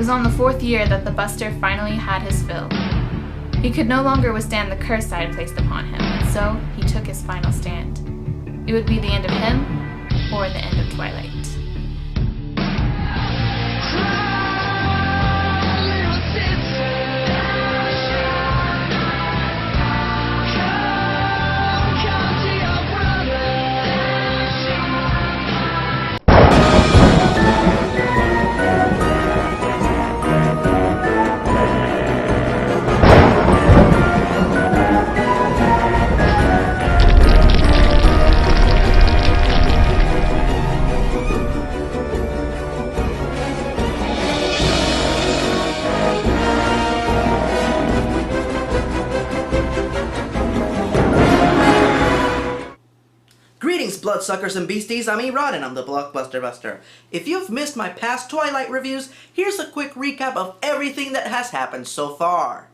was on the 4th year that the Buster finally had his fill. He could no longer withstand the curse I had placed upon him, and so he took his final stand. It would be the end of him, or the end of Twilight. Bloodsuckers and beasties, I'm Erod and I'm the Blockbuster Buster. If you've missed my past Twilight reviews, here's a quick recap of everything that has happened so far.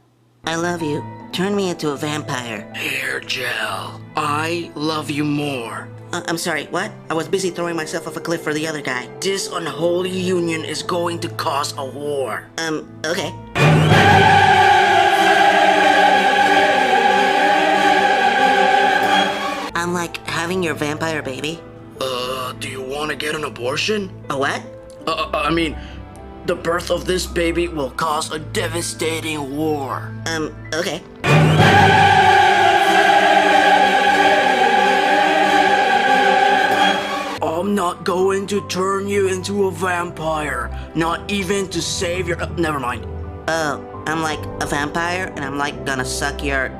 I love you. Turn me into a vampire. Hair gel. I love you more. I'm sorry, what? I was busy throwing myself off a cliff for the other guy. This unholy union is going to cause a war. Okay. I'm like having your vampire baby. Do you want to get an abortion? A what? I mean, the birth of this baby will cause a devastating war. Okay. I'm not going to turn you into a vampire. Not even to save your... never mind. Oh, I'm like a vampire and I'm like gonna suck your...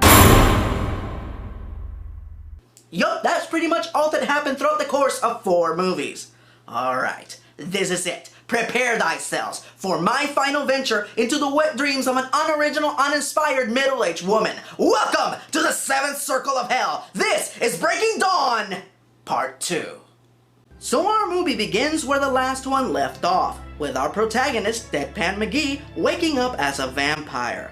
Yup, that's pretty much all that happened throughout the course of 4 movies. Alright, this is it. Prepare thyself for my final venture into the wet dreams of an unoriginal, uninspired, middle-aged woman. Welcome to the 7th Circle of Hell. This is Breaking Dawn, Part 2. So our movie begins where the last one left off, with our protagonist, Deadpan McGee, waking up as a vampire.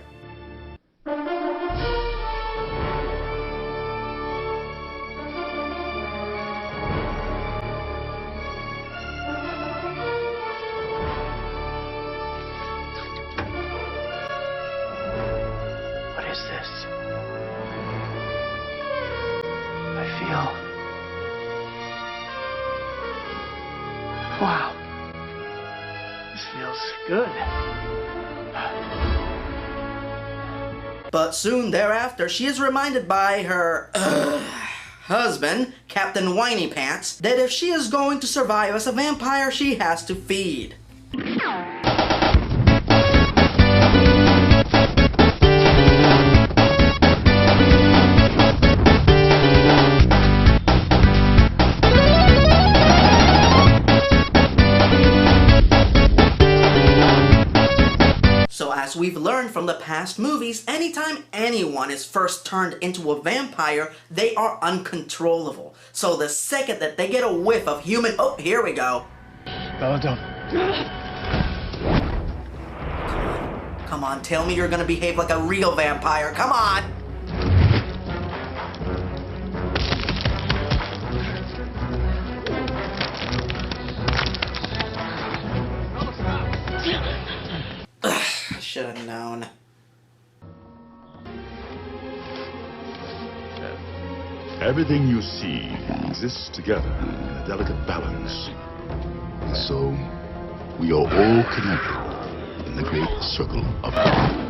Wow. This feels good. But soon thereafter, she is reminded by her husband, Captain Whiny Pants, that if she is going to survive as a vampire, she has to feed. As we've learned from the past movies, anytime anyone is first turned into a vampire, they are uncontrollable. So the second that they get a whiff of human... Oh, here we go. Bella, don't. Come on, tell me you're gonna behave like a real vampire. Come on! Should have known. Everything you see exists together in a delicate balance. And so, we are all connected in the great circle of life.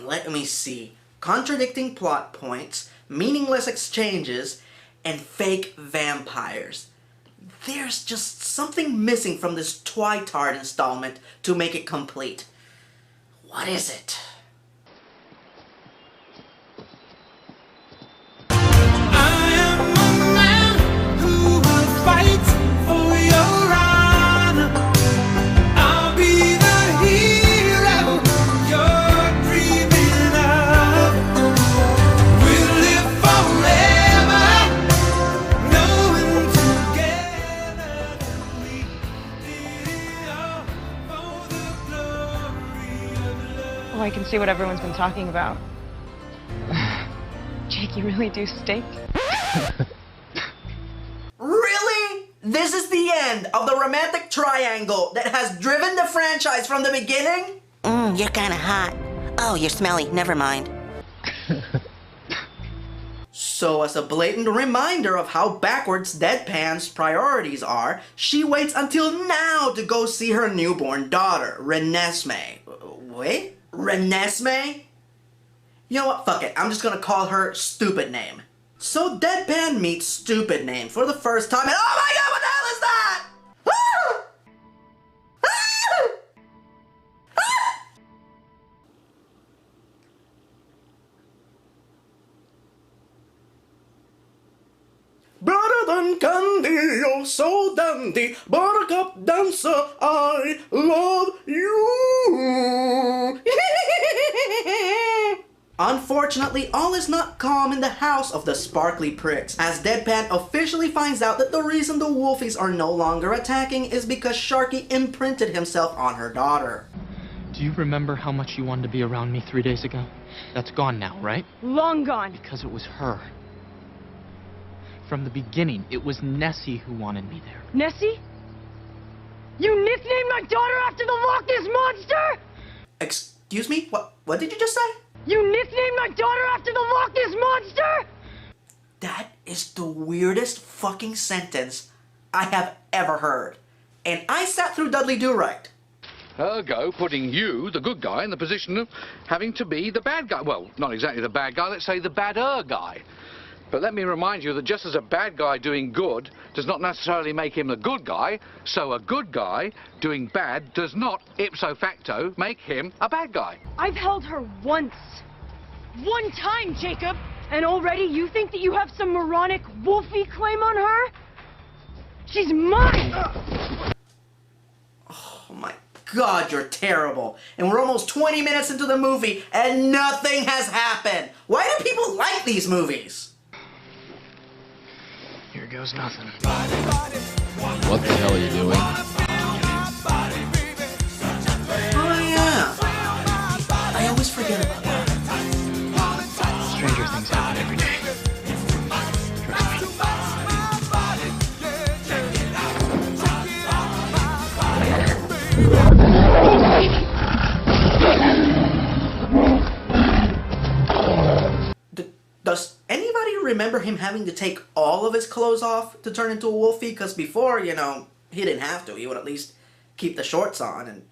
Let me see. Contradicting plot points, meaningless exchanges, and fake vampires. There's just something missing from this Twitard installment to make it complete. What is it? I am a man who will fight for your honor. I'll be the hero you're dreaming of. We'll live forever, knowing together we did it all for the glory of love. Oh, I can see what everyone's been talking about. Jake, you really do stink. Really? this is the end of the romantic triangle that has driven the franchise from the beginning. You're kinda hot. Oh, you're smelly. Never mind. So as a blatant reminder of how backwards Deadpan's priorities are, she waits until now to go see her newborn daughter, Renesmee. Wait? Renesmee? You know what? Fuck it. I'm just gonna call her Stupid Name. So Deadpan meets Stupid Name for the first time and oh my god, what the hell is that? Ah! Ah! Ah! Better than candy, oh so dandy, buttercup dancer, I love you. Unfortunately, all is not calm in the house of the Sparkly Pricks, as Deadpan officially finds out that the reason the Wolfies are no longer attacking is because Sharky imprinted himself on her daughter. Do you remember how much you wanted to be around me 3 days ago? That's gone now, right? Long gone. Because it was her. From the beginning, it was Nessie who wanted me there. Nessie? You nicknamed my daughter after the Loch Ness Monster? Excuse me? What did you just say? You nicknamed my daughter after the Loch Ness Monster? That is the weirdest fucking sentence I have ever heard. And I sat through Dudley Do-Right. Ergo, putting you, the good guy, in the position of having to be the bad guy. Well, not exactly the bad guy, let's say the badder guy. But let me remind you that just as a bad guy doing good does not necessarily make him a good guy, so a good guy doing bad does not, ipso facto, make him a bad guy. I've held her once. One time, Jacob. And already you think that you have some moronic wolfie claim on her? She's mine! Oh my god, you're terrible. And we're almost 20 minutes into the movie and nothing has happened. Why do people like these movies? Here goes nothing. What the hell are you doing? Oh yeah. I always forget about that. Stranger things happen every day. Does anybody remember him having to take all of his clothes off to turn into a wolfie? Because before, you know, he didn't have to. He would at least keep the shorts on. And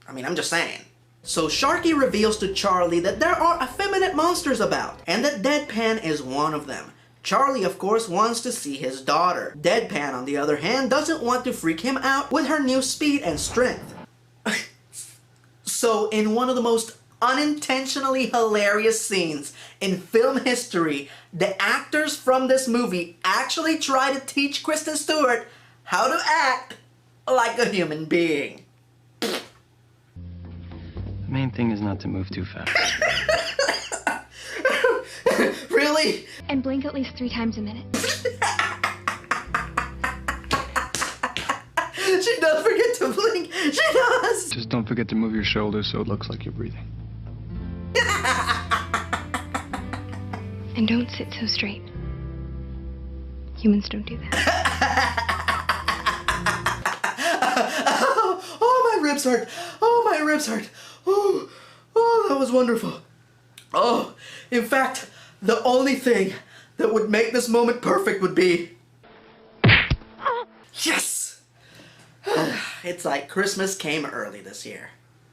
I mean, I'm just saying. So Sharky reveals to Charlie that there are effeminate monsters about, and that Deadpan is one of them. Charlie, of course, wants to see his daughter. Deadpan, on the other hand, doesn't want to freak him out with her new speed and strength. So, in one of the most unintentionally hilarious scenes in film history, the actors from this movie actually try to teach Kristen Stewart how to act like a human being. The main thing is not to move too fast. Really? And blink at least 3 times a minute. She does forget to blink. She does. Just don't forget to move your shoulders so it looks like you're breathing. And don't sit so straight. Humans don't do that. Oh, my ribs hurt. Oh, my ribs hurt. Oh, that was wonderful. Oh, in fact, the only thing that would make this moment perfect would be... Yes! It's like Christmas came early this year.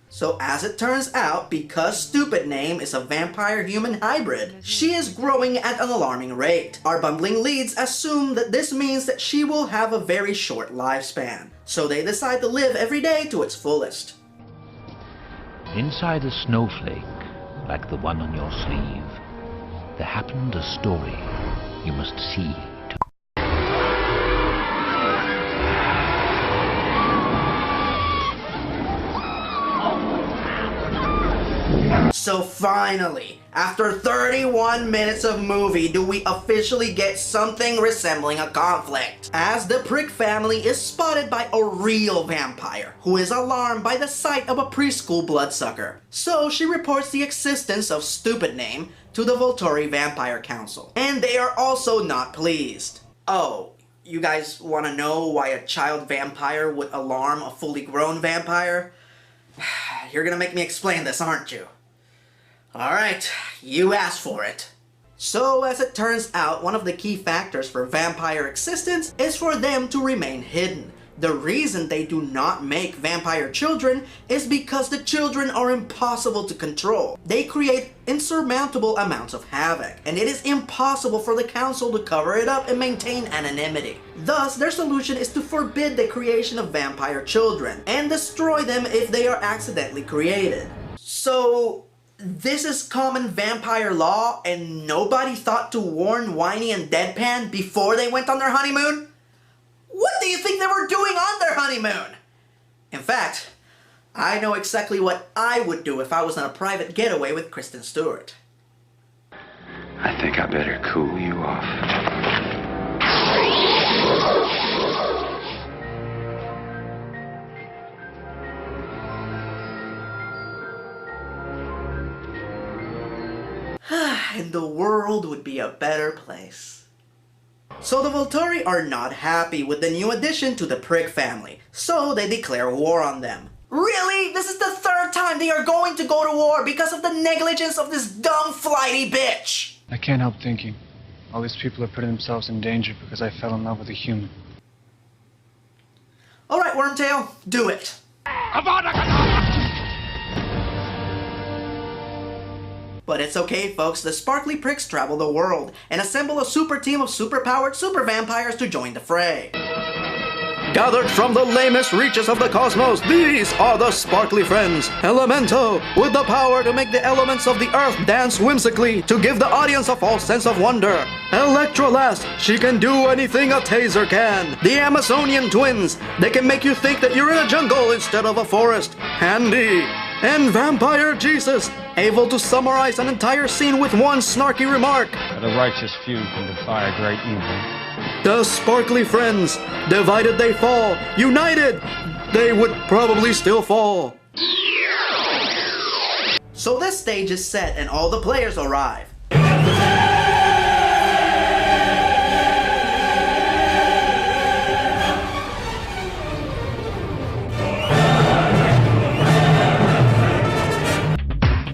So as it turns out, because Stupid Name is a vampire-human hybrid, she is growing at an alarming rate. Our bumbling leads assume that this means that she will have a very short lifespan. So they decide to live every day to its fullest. Inside a snowflake, like the one on your sleeve, there happened a story you must see. So finally, after 31 minutes of movie, do we officially get something resembling a conflict, as the Prick family is spotted by a real vampire, who is alarmed by the sight of a preschool bloodsucker. So she reports the existence of Stupid Name to the Volturi Vampire Council, and they are also not pleased. Oh, you guys want to know why a child vampire would alarm a fully grown vampire? You're gonna make me explain this, aren't you? Alright, you asked for it. So, as it turns out, one of the key factors for vampire existence is for them to remain hidden. The reason they do not make vampire children is because the children are impossible to control. They create insurmountable amounts of havoc, and it is impossible for the council to cover it up and maintain anonymity. Thus, their solution is to forbid the creation of vampire children, and destroy them if they are accidentally created. So, this is common vampire law, and nobody thought to warn Whiny and Deadpan before they went on their honeymoon? What do you think they were doing on their honeymoon? In fact, I know exactly what I would do if I was on a private getaway with Kristen Stewart. I think I better cool you off. And the world would be a better place. So the Volturi are not happy with the new addition to the Prick family, so they declare war on them. Really? This is the third time they are going to go to war because of the negligence of this dumb flighty bitch! I can't help thinking. All these people are putting themselves in danger because I fell in love with a human. Alright, Wormtail, do it. But it's okay, folks. The sparkly pricks travel the world and assemble a super team of superpowered super vampires to join the fray. Gathered from the lamest reaches of the cosmos, these are the Sparkly Friends. Elemento, with the power to make the elements of the earth dance whimsically to give the audience a false sense of wonder. Electrolast, she can do anything a taser can. The Amazonian twins, they can make you think that you're in a jungle instead of a forest. Handy. And Vampire Jesus, able to summarize an entire scene with one snarky remark. That a righteous few can defy a great evil. The Sparkly Friends, divided they fall, united, they would probably still fall. So this stage is set and all the players arrive.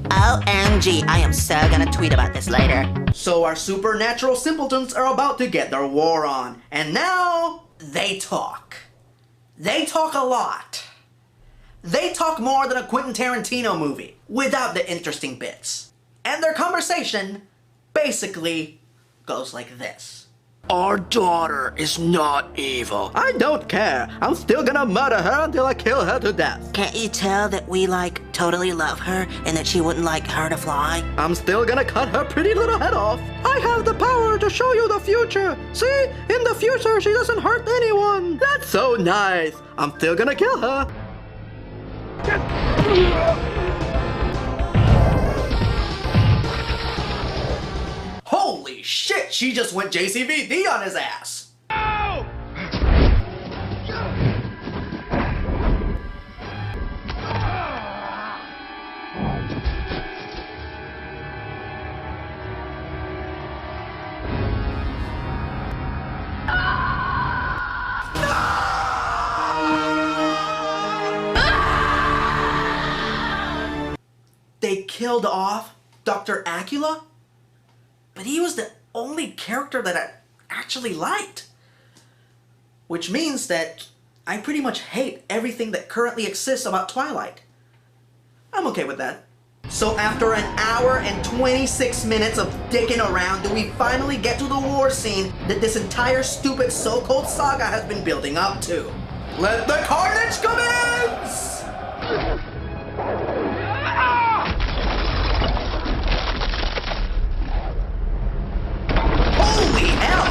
OMG, I am so gonna tweet about this later. So our supernatural simpletons are about to get their war on, and now they talk. They talk a lot. They talk more than a Quentin Tarantino movie, without the interesting bits. And their conversation basically goes like this. Our daughter is not evil. I don't care. I'm still gonna murder her until I kill her to death. Can't you tell that we, totally love her and that she wouldn't like her to fly? I'm still gonna cut her pretty little head off. I have the power to show you the future. See? In the future, she doesn't hurt anyone. That's so nice. I'm still gonna kill her. Holy shit, she just went JCVD on his ass! No! They killed off Dr. Acula? But he was the only character that I actually liked. Which means that I pretty much hate everything that currently exists about Twilight. I'm okay with that. So after an hour and 26 minutes of dicking around, do we finally get to the war scene that this entire stupid so-called saga has been building up to? Let the carnage commence! Holy hell!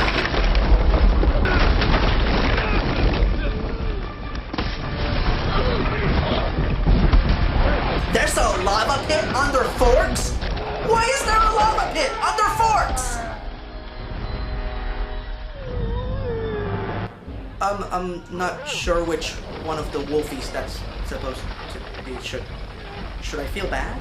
There's a lava pit under Forks? Why is there a lava pit under Forks? I'm not sure which one of the wolfies that's supposed to be. Should I feel bad?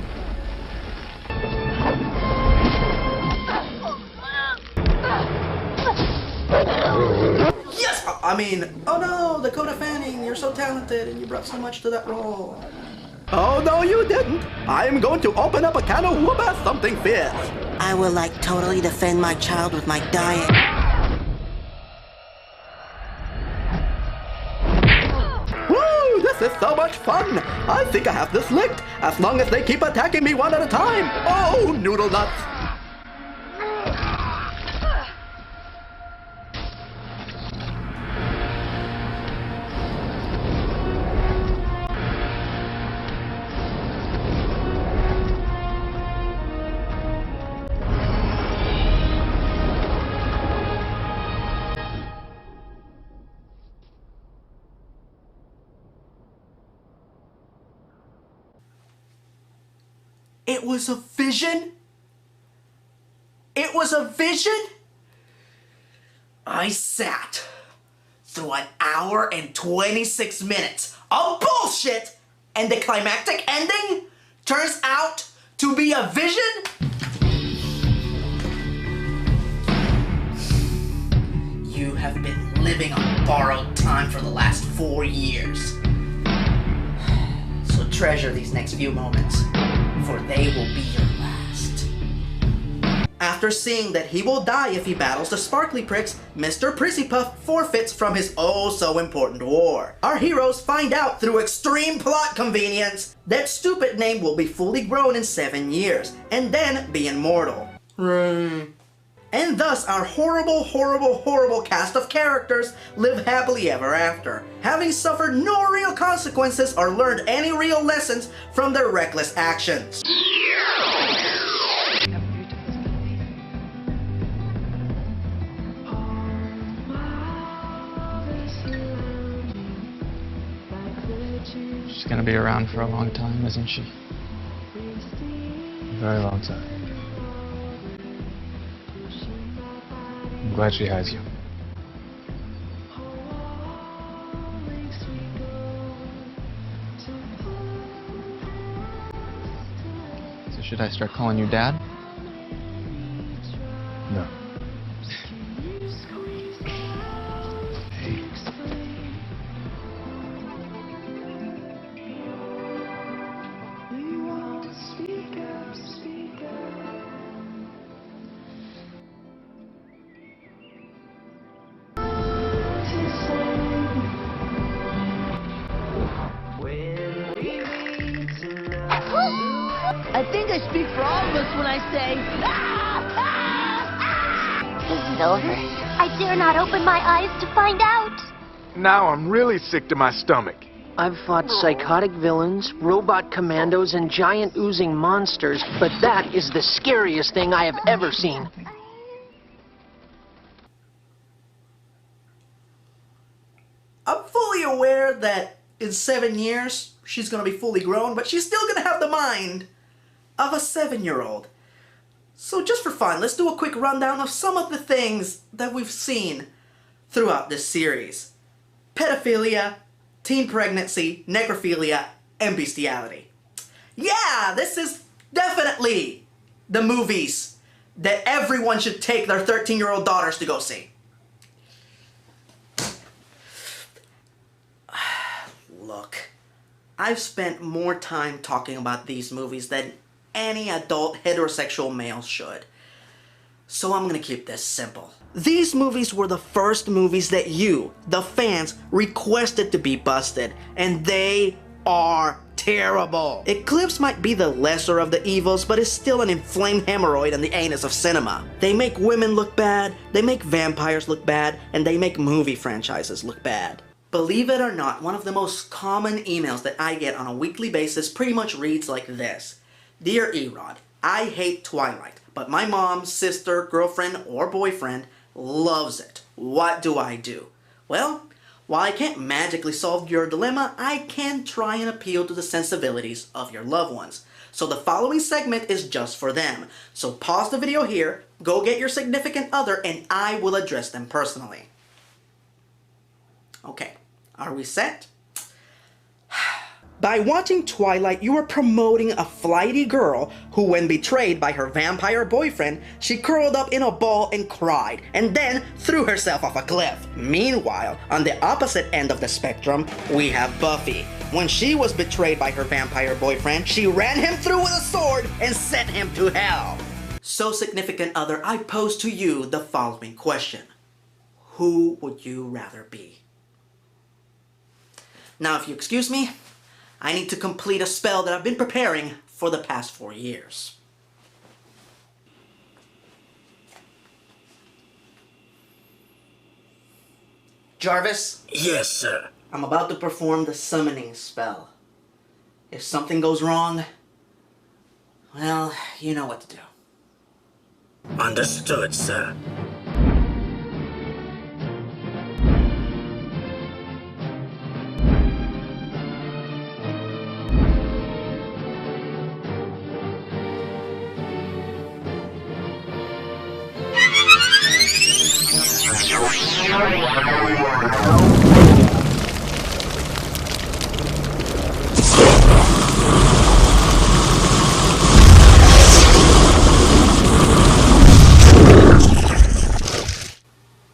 Yes, I mean, oh no, Dakota Fanning, you're so talented and you brought so much to that role. Oh, no, you didn't. I am going to open up a can of whoop-ass something fierce. I will, like, totally defend my child with my diet. Woo, this is so much fun. I think I have this licked, as long as they keep attacking me one at a time. Oh, noodle nuts. It was a vision? It was a vision? I sat through an hour and 26 minutes of bullshit, and the climactic ending turns out to be a vision? You have been living on borrowed time for the last 4 years. So treasure these next few moments, for they will be your last. After seeing that he will die if he battles the Sparkly Pricks, Mr. Prissy-Puff forfeits from his oh-so-important war. Our heroes find out through extreme plot convenience that stupid name will be fully grown in 7 years, and then be immortal. And thus our horrible, horrible, horrible cast of characters live happily ever after, having suffered no real consequences or learned any real lessons from their reckless actions. She's gonna be around for a long time, isn't she? A very long time. I'm glad she has you. So should I start calling you Dad? No. I think I speak for all of us when I say, Is it over? I dare not open my eyes to find out. Now I'm really sick to my stomach. I've fought psychotic villains, robot commandos, and giant oozing monsters, but that is the scariest thing I have ever seen. I'm fully aware that in 7 years, she's gonna be fully grown, but she's still gonna have the mind of a 7-year-old. So just for fun, let's do a quick rundown of some of the things that we've seen throughout this series. Pedophilia, teen pregnancy, necrophilia, and bestiality. Yeah, this is definitely the movies that everyone should take their 13-year-old daughters to go see. Look, I've spent more time talking about these movies than any adult heterosexual male should. So I'm gonna keep this simple. These movies were the first movies that you, the fans, requested to be busted, and they are terrible. Eclipse might be the lesser of the evils, but is still an inflamed hemorrhoid in the anus of cinema. They make women look bad, they make vampires look bad, and they make movie franchises look bad. Believe it or not, one of the most common emails that I get on a weekly basis pretty much reads like this. Dear Erod, I hate Twilight, but my mom, sister, girlfriend, or boyfriend loves it. What do I do? Well, while I can't magically solve your dilemma, I can try and appeal to the sensibilities of your loved ones. So the following segment is just for them. So pause the video here, go get your significant other, and I will address them personally. Okay, are we set? By watching Twilight, you are promoting a flighty girl who, when betrayed by her vampire boyfriend, she curled up in a ball and cried, and then threw herself off a cliff. Meanwhile, on the opposite end of the spectrum, we have Buffy. When she was betrayed by her vampire boyfriend, she ran him through with a sword and sent him to hell. So, significant other, I pose to you the following question. Who would you rather be? Now, if you excuse me, I need to complete a spell that I've been preparing for the past 4 years. Jarvis? Yes, sir. I'm about to perform the summoning spell. If something goes wrong, well, you know what to do. Understood, sir.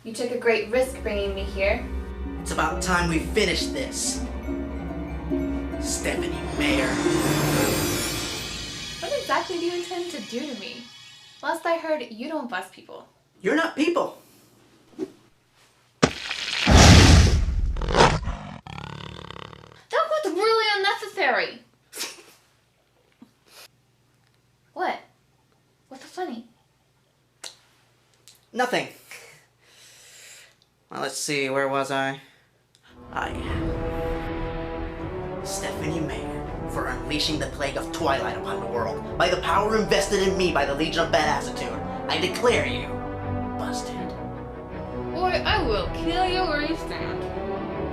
You took a great risk bringing me here. It's about time we finish this. Stephanie Meyer. What exactly do you intend to do to me? Last I heard, you don't bust people. You're not people. That was really unnecessary. What? What's so funny? Nothing. Well, let's see, where was I? Stephanie Meyer, for unleashing the plague of Twilight upon the world. By the power invested in me by the Legion of Bad Attitude, I declare you busted. Boy, I will kill you where you stand.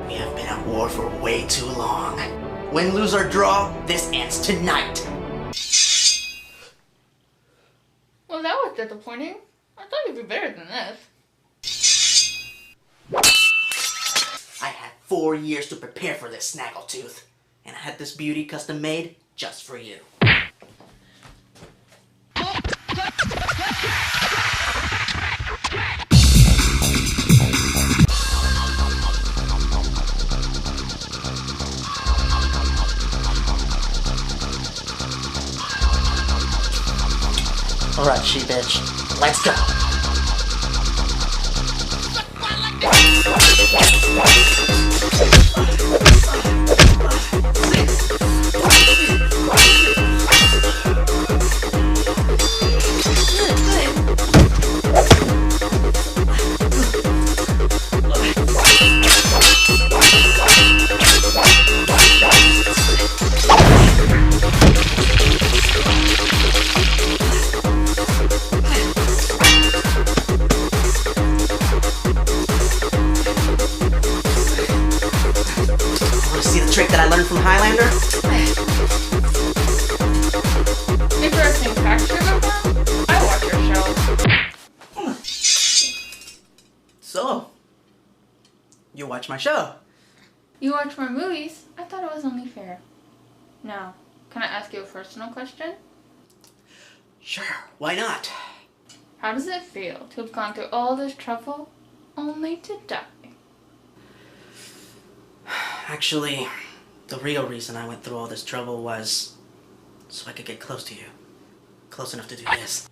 We have been at war for way too long. Win, lose, or draw, this ends tonight. Well, that was disappointing. I thought you'd be better than this. I had 4 years to prepare for this, Snaggletooth. And I had this beauty custom made just for you. Alright, she-bitch. Let's go! Trick that I learned from Highlander? Interesting fact, Sugar. I watch your show. So, you watch my show? You watch my movies? I thought it was only fair. Now, can I ask you a personal question? Sure, why not? How does it feel to have gone through all this trouble only to die? Actually, the real reason I went through all this trouble was so I could get close to you. Close enough to do this.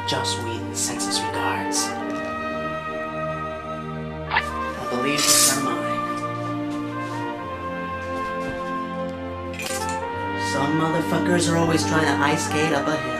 Joss Whedon sends his regards. I believe these are mine. Some motherfuckers are always trying to ice skate up a hill.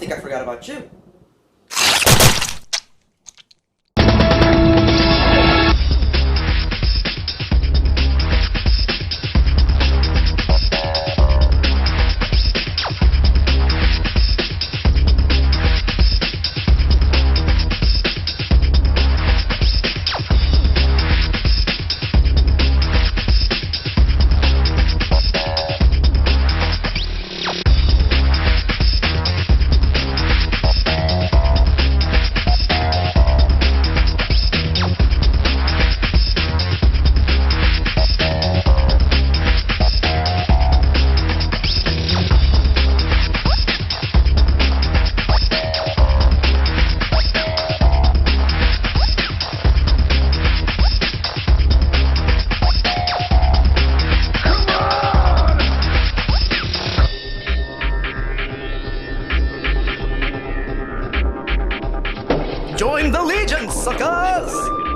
think I forgot about you. Join the Legion, suckers!